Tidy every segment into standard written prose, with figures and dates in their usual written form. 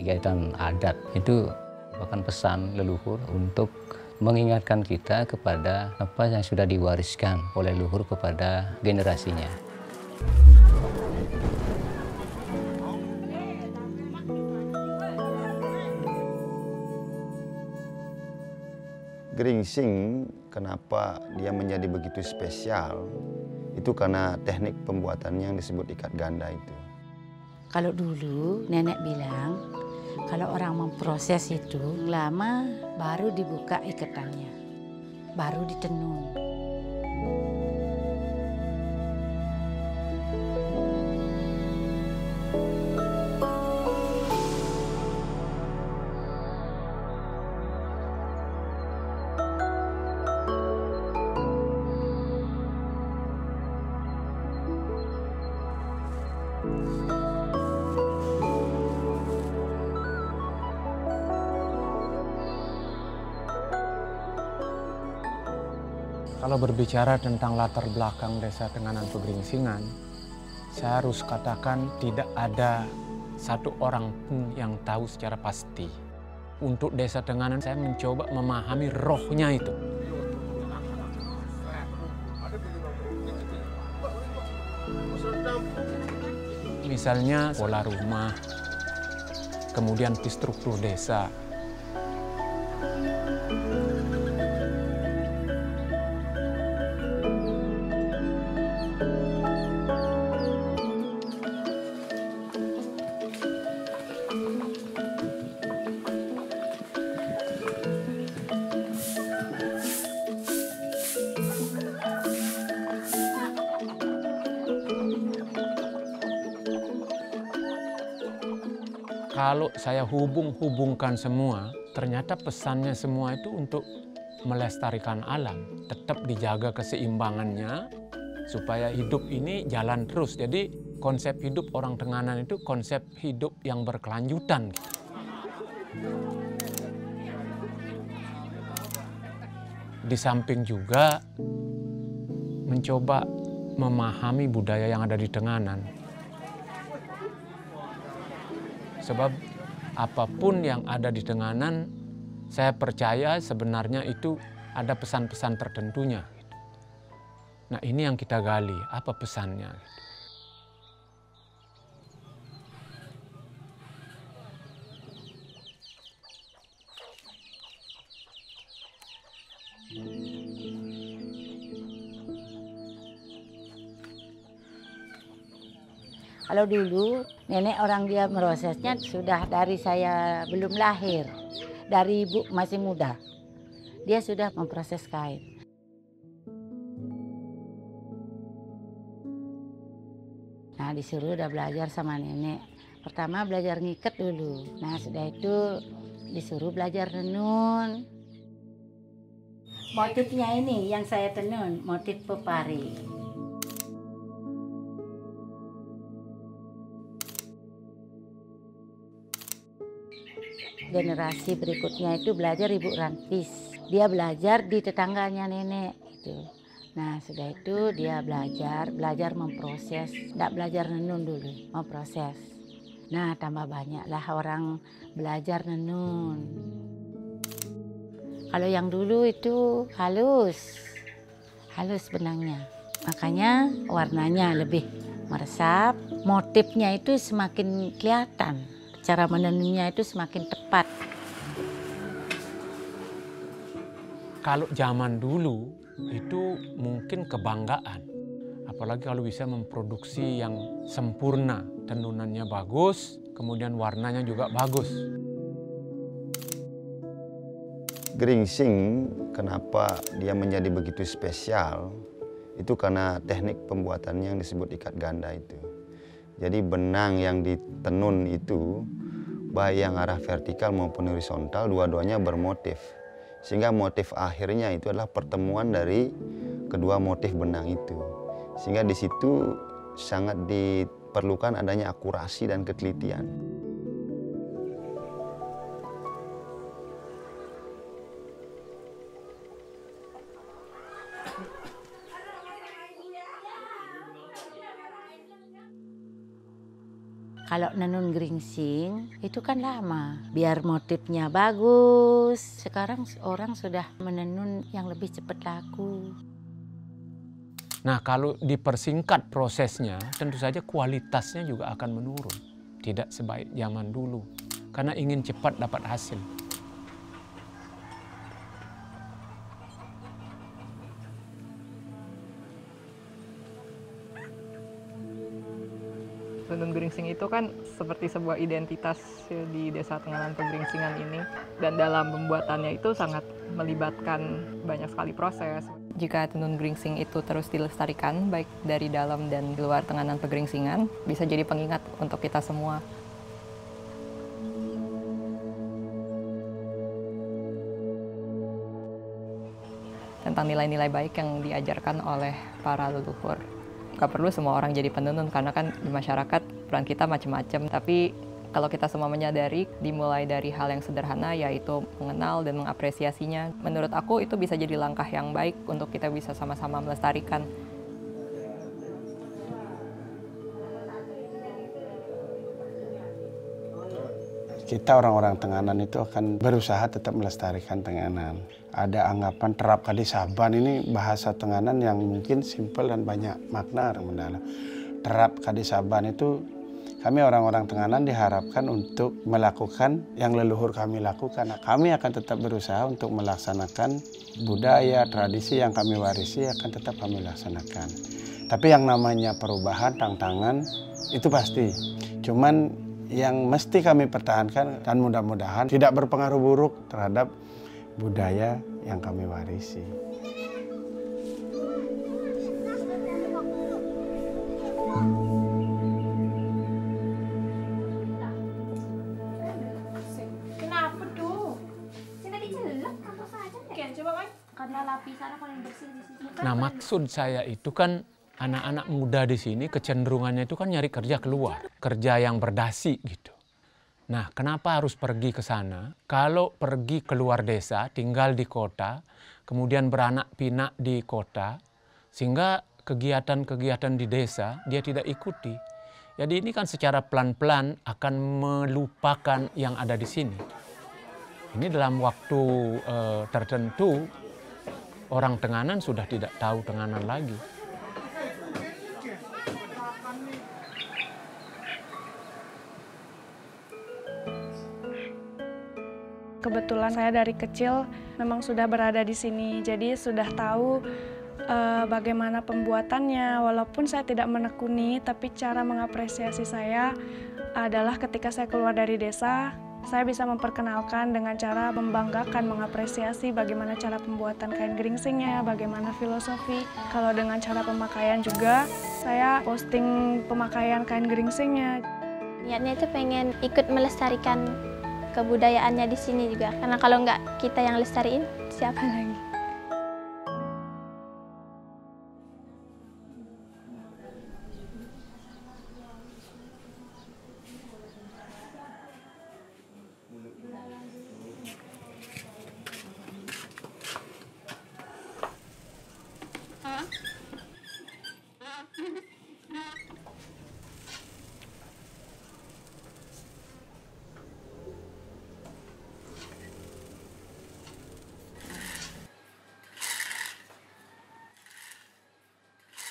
kegiatan adat itu bahkan pesan leluhur untuk mengingatkan kita kepada apa yang sudah diwariskan oleh leluhur kepada generasinya. Geringsing, kenapa dia menjadi begitu spesial, itu karena teknik pembuatannya yang disebut ikat ganda itu. Kalau dulu nenek bilang, kalau orang memproses itu lama baru dibuka ikatannya, baru ditenun. Kalau berbicara tentang latar belakang Desa Tenganan Pegeringsingan, saya harus katakan tidak ada satu orang pun yang tahu secara pasti. Untuk Desa Tenganan saya mencoba memahami rohnya itu. Misalnya pola rumah, kemudian struktur desa. Kalau saya hubungkan semua, ternyata pesannya semua itu untuk melestarikan alam, tetap dijaga keseimbangannya, supaya hidup ini jalan terus. Jadi konsep hidup orang Tenganan itu konsep hidup yang berkelanjutan. Di samping juga mencoba memahami budaya yang ada di Tenganan. Sebab apapun yang ada di Tenganan, saya percaya sebenarnya itu ada pesan-pesan tertentunya. Nah, ini yang kita gali, apa pesannya. Kalau dulu nenek orang dia prosesnya sudah dari saya belum lahir, dari ibu masih muda, dia sudah memproses kain. Nah disuruh udah belajar sama nenek, pertama belajar ngiket dulu, nah sudah itu disuruh belajar tenun. Motifnya ini yang saya tenun, motif pepari. Generasi berikutnya itu belajar Ibu Rantis. Dia belajar di tetangganya nenek gitu. Nah sudah itu dia belajar memproses. Tidak belajar nenun dulu, memproses. Nah tambah banyaklah orang belajar nenun. Kalau yang dulu itu halus benangnya. Makanya warnanya lebih meresap, motifnya itu semakin kelihatan. Cara menenunnya itu semakin tepat. Kalau zaman dulu itu mungkin kebanggaan. Apalagi kalau bisa memproduksi yang sempurna. Tenunannya bagus, kemudian warnanya juga bagus. Geringsing, kenapa dia menjadi begitu spesial, itu karena teknik pembuatannya yang disebut ikat ganda itu. Jadi benang yang ditenun itu, baik yang arah vertikal maupun horizontal, dua-duanya bermotif. Sehingga motif akhirnya itu adalah pertemuan dari kedua motif benang itu. Sehingga di situ sangat diperlukan adanya akurasi dan ketelitian. Kalau nenun geringsing itu kan lama, biar motifnya bagus. Sekarang orang sudah menenun yang lebih cepat laku. Nah, kalau dipersingkat prosesnya, tentu saja kualitasnya juga akan menurun. Tidak sebaik zaman dulu, karena ingin cepat dapat hasil. Tenun geringsing itu kan seperti sebuah identitas di Desa Tenganan Pegeringsingan ini, dan dalam pembuatannya itu sangat melibatkan banyak sekali proses. Jika tenun geringsing itu terus dilestarikan, baik dari dalam dan di luar Tenganan Pegeringsingan, bisa jadi pengingat untuk kita semua. Tentang nilai-nilai baik yang diajarkan oleh para leluhur. Gak perlu semua orang jadi penenun, karena kan di masyarakat peran kita macam-macam. Tapi kalau kita semua menyadari, dimulai dari hal yang sederhana, yaitu mengenal dan mengapresiasinya. Menurut aku itu bisa jadi langkah yang baik untuk kita bisa sama-sama melestarikan. Kita orang-orang Tenganan itu akan berusaha tetap melestarikan Tenganan. Ada anggapan terap kali saban, ini bahasa Tenganan yang mungkin simpel dan banyak makna yang mendalam. Terap kali saban itu kami orang-orang Tenganan diharapkan untuk melakukan yang leluhur kami lakukan. Kami akan tetap berusaha untuk melaksanakan budaya, tradisi yang kami warisi akan tetap kami laksanakan. Tapi yang namanya perubahan, tantangan itu pasti. Cuman yang mesti kami pertahankan dan mudah-mudahan tidak berpengaruh buruk terhadap budaya yang kami warisi. Kenapa tuh? Saya tadi celek apa saja ya? Coba kan? Karena lapisan paling bersih di sini. Nah, maksud saya itu kan anak-anak muda di sini kecenderungannya itu kan nyari kerja keluar, kerja yang berdasi gitu. Nah, kenapa harus pergi ke sana? Kalau pergi keluar desa, tinggal di kota, kemudian beranak pinak di kota, sehingga kegiatan-kegiatan di desa dia tidak ikuti. Jadi ini kan secara pelan-pelan akan melupakan yang ada di sini. Ini dalam waktu tertentu, orang Tenganan sudah tidak tahu Tenganan lagi. Kebetulan saya dari kecil memang sudah berada di sini, jadi sudah tahu bagaimana pembuatannya. Walaupun saya tidak menekuni, tapi cara mengapresiasi saya adalah ketika saya keluar dari desa, saya bisa memperkenalkan dengan cara membanggakan, mengapresiasi bagaimana cara pembuatan kain geringsingnya, bagaimana filosofi. Kalau dengan cara pemakaian juga, saya posting pemakaian kain geringsingnya. Niatnya itu pengen ikut melestarikan kebudayaannya di sini juga, karena kalau nggak kita yang lestariin, siapa lagi?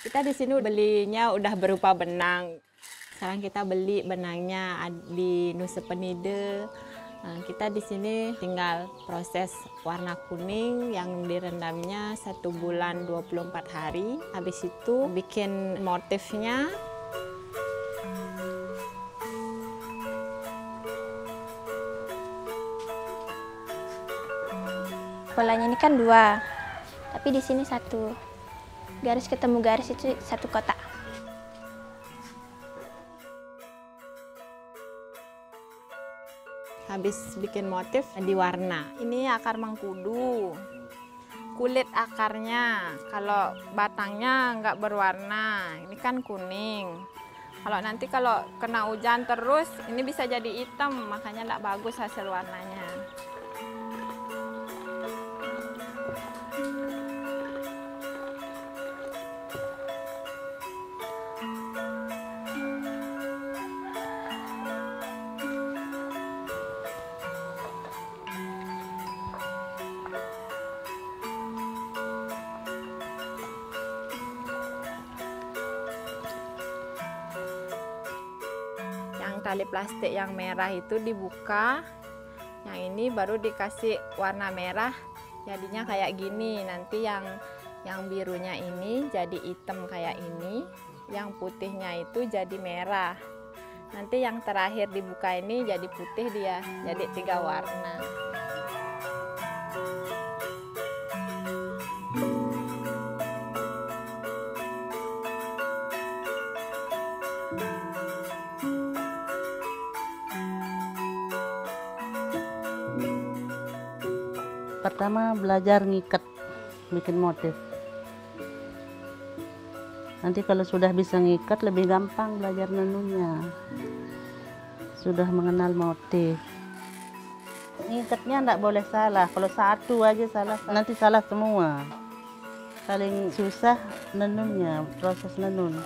Kita di sini belinya udah berupa benang. Sekarang kita beli benangnya di Nusa Penida. Kita di sini tinggal proses warna kuning yang direndamnya 1 bulan 24 hari. Habis itu bikin motifnya. Polanya ini kan 2, tapi di sini 1. Garis ketemu garis itu 1 kotak. Habis bikin motif diwarna. Ini akar mangkudu. Kulit akarnya, kalau batangnya nggak berwarna, ini kan kuning. Kalau nanti kena hujan terus, ini bisa jadi hitam, makanya nggak bagus hasil warnanya. tali plastik yang merah itu dibuka, yang ini baru dikasih warna merah, jadinya kayak gini. Nanti yang birunya ini jadi hitam kayak ini, yang putihnya itu jadi merah. Nanti yang terakhir dibuka ini jadi putih dia, jadi 3 warna. Pertama belajar ngikat, bikin motif. Nanti kalau sudah bisa ngikat lebih gampang belajar nenunnya. Sudah mengenal motif. Ngikatnya enggak boleh salah, kalau satu aja salah nanti salah semua. Paling susah nenunnya, proses nenun.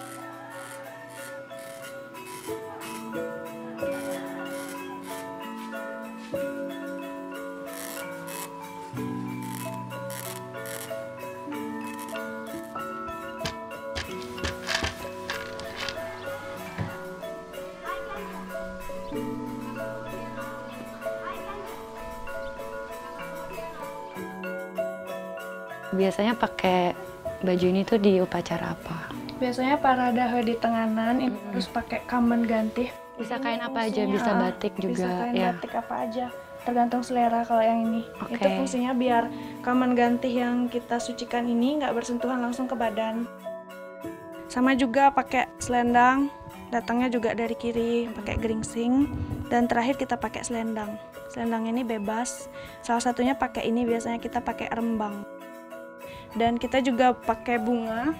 Biasanya pakai baju ini tuh di upacara apa? Biasanya parada di Tenganan itu harus pakai kamen gantih. Bisa kain apa aja, bisa batik juga. Bisa kain ya. batik apa aja, tergantung selera. Kalau yang ini, Oke. itu fungsinya biar kamen gantih yang kita sucikan ini nggak bersentuhan langsung ke badan. Sama juga pakai selendang, datangnya juga dari kiri, pakai geringsing. Dan terakhir kita pakai selendang. Selendang ini bebas, salah satunya pakai ini, biasanya kita pakai rembang. Dan kita juga pakai bunga.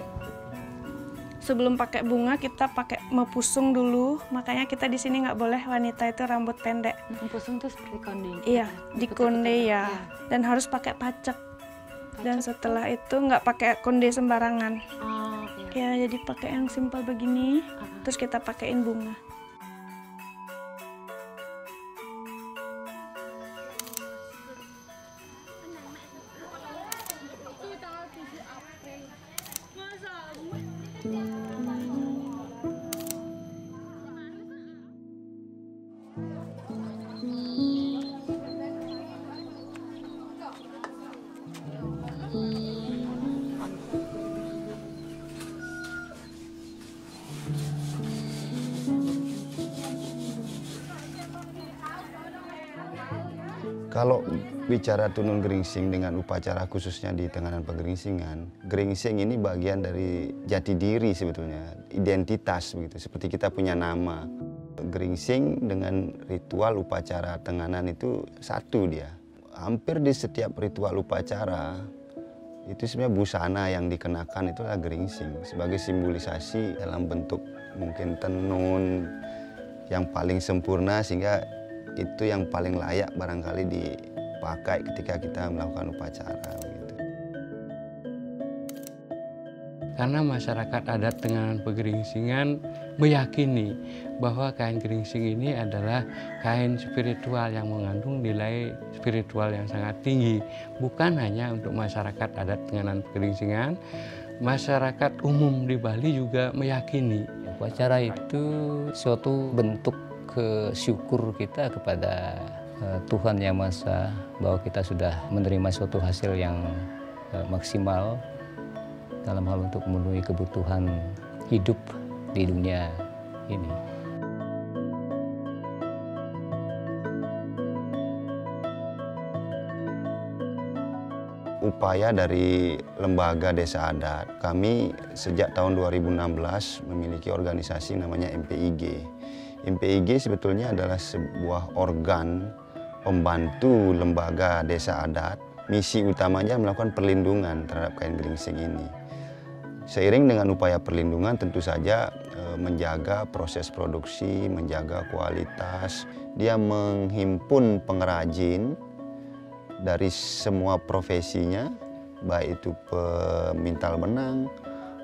Sebelum pakai bunga kita pakai mepusung dulu. Makanya kita di sini nggak boleh wanita itu rambut pendek. Mempusung tuh seperti konde. Iya, di konde ya. Dan harus pakai pacek. Dan setelah itu nggak pakai konde sembarangan. Oh, Ya, jadi pakai yang simpel begini. Terus kita pakein bunga. Kalau bicara tenun geringsing dengan upacara khususnya di Tenganan Pegeringsingan, geringsing ini bagian dari jati diri sebetulnya, identitas begitu. Seperti kita punya nama. Geringsing dengan ritual upacara Tenganan itu satu dia. Hampir di setiap ritual upacara itu sebenarnya busana yang dikenakan itu adalah geringsing sebagai simbolisasi dalam bentuk mungkin tenun yang paling sempurna, sehingga itu yang paling layak barangkali dipakai ketika kita melakukan upacara. Gitu. Karena masyarakat adat Tenganan Pegeringsingan meyakini bahwa kain geringsing ini adalah kain spiritual yang mengandung nilai spiritual yang sangat tinggi. Bukan hanya untuk masyarakat adat Tenganan Pegeringsingan, masyarakat umum di Bali juga meyakini. Upacara itu suatu bentuk syukur kita kepada Tuhan Yang Maha Esa bahwa kita sudah menerima suatu hasil yang maksimal dalam hal untuk memenuhi kebutuhan hidup di dunia ini. Upaya dari lembaga desa adat, kami sejak tahun 2016 memiliki organisasi namanya MPIG. MPIG sebetulnya adalah sebuah organ pembantu lembaga desa adat. Misi utamanya melakukan perlindungan terhadap kain geringsing ini. Seiring dengan upaya perlindungan tentu saja menjaga proses produksi, menjaga kualitas. Dia menghimpun pengrajin dari semua profesinya, baik itu pemintal benang,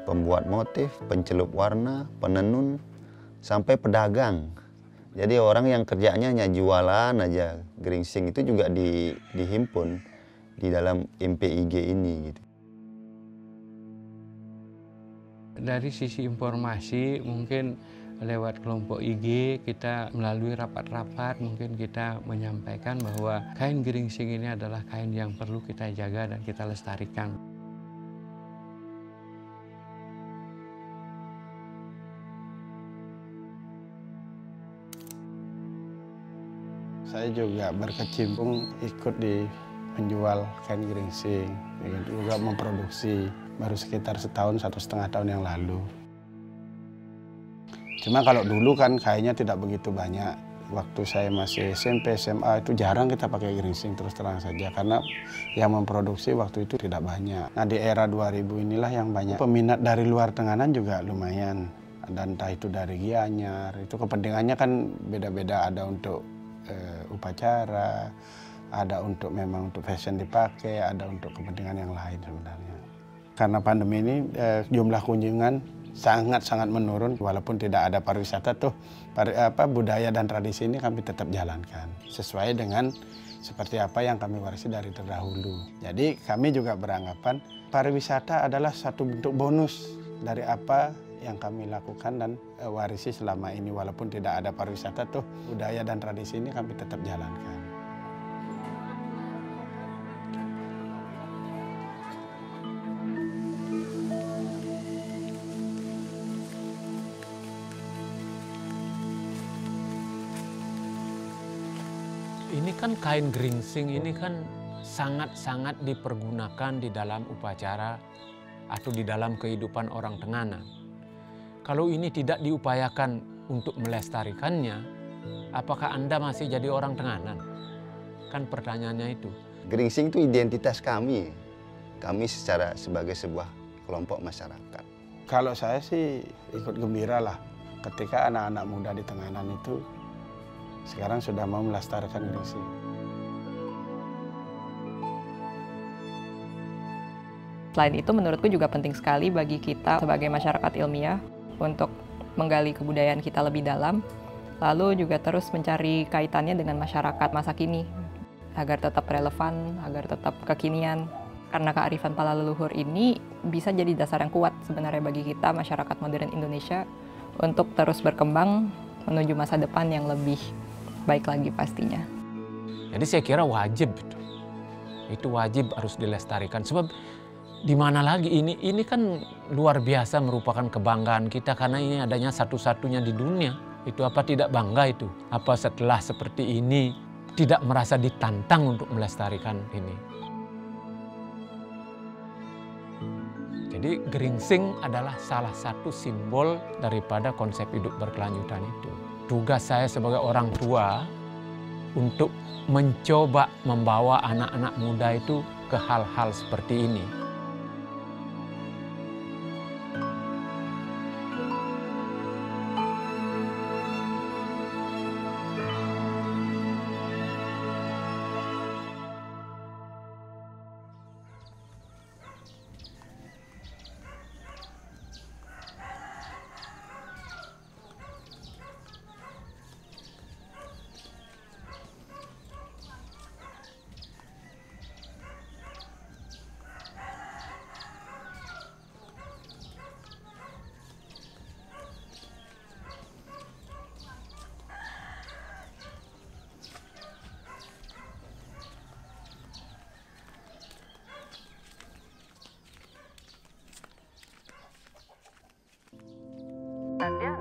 pembuat motif, pencelup warna, penenun, sampai pedagang. Jadi orang yang kerjanya hanya jualan aja geringsing itu juga dihimpun di dalam MPIG ini. Gitu. Dari sisi informasi mungkin lewat kelompok IG, kita melalui rapat-rapat mungkin kita menyampaikan bahwa kain geringsing ini adalah kain yang perlu kita jaga dan kita lestarikan. Saya juga berkecimpung ikut di menjual kain geringsing, juga memproduksi baru sekitar setahun, 1,5 tahun yang lalu. Cuma kalau dulu kan kainnya tidak begitu banyak. Waktu saya masih SMP, SMA itu jarang kita pakai geringsing, terus terang saja. Karena yang memproduksi waktu itu tidak banyak. Nah di era 2000 inilah yang banyak. Peminat dari luar Tenganan juga lumayan. Dan entah itu dari Gianyar, itu kepentingannya kan beda-beda. Ada untuk upacara, ada untuk memang untuk fashion dipakai, ada untuk kepentingan yang lain sebenarnya. Karena pandemi ini jumlah kunjungan sangat-sangat menurun, walaupun tidak ada pariwisata tuh budaya dan tradisi ini kami tetap jalankan sesuai dengan seperti apa yang kami warisi dari terdahulu. Jadi kami juga beranggapan pariwisata adalah satu bentuk bonus dari apa yang kami lakukan dan warisi selama ini, walaupun tidak ada pariwisata tuh budaya dan tradisi ini kami tetap jalankan. Ini kan kain geringsing ini kan sangat-sangat dipergunakan di dalam upacara atau di dalam kehidupan orang Tenganan. Kalau ini tidak diupayakan untuk melestarikannya, apakah Anda masih jadi orang Tenganan? Kan pertanyaannya itu. Geringsing itu identitas kami. Kami sebagai sebuah kelompok masyarakat. Kalau saya sih ikut gembira lah ketika anak-anak muda di Tenganan itu sekarang sudah mau melestarikan geringsing. Selain itu menurutku juga penting sekali bagi kita sebagai masyarakat ilmiah untuk menggali kebudayaan kita lebih dalam, lalu juga terus mencari kaitannya dengan masyarakat masa kini agar tetap relevan, agar tetap kekinian. Karena kearifan para leluhur ini bisa jadi dasar yang kuat sebenarnya bagi kita masyarakat modern Indonesia untuk terus berkembang menuju masa depan yang lebih baik lagi pastinya. Jadi saya kira wajib itu wajib harus dilestarikan, sebab di mana lagi ini kan luar biasa, merupakan kebanggaan kita karena ini adanya satu-satunya di dunia. Itu apa tidak bangga itu? Apa setelah seperti ini tidak merasa ditantang untuk melestarikan ini? Jadi geringsing adalah salah satu simbol daripada konsep hidup berkelanjutan itu. Tugas saya sebagai orang tua untuk mencoba membawa anak-anak muda itu ke hal-hal seperti ini. Dia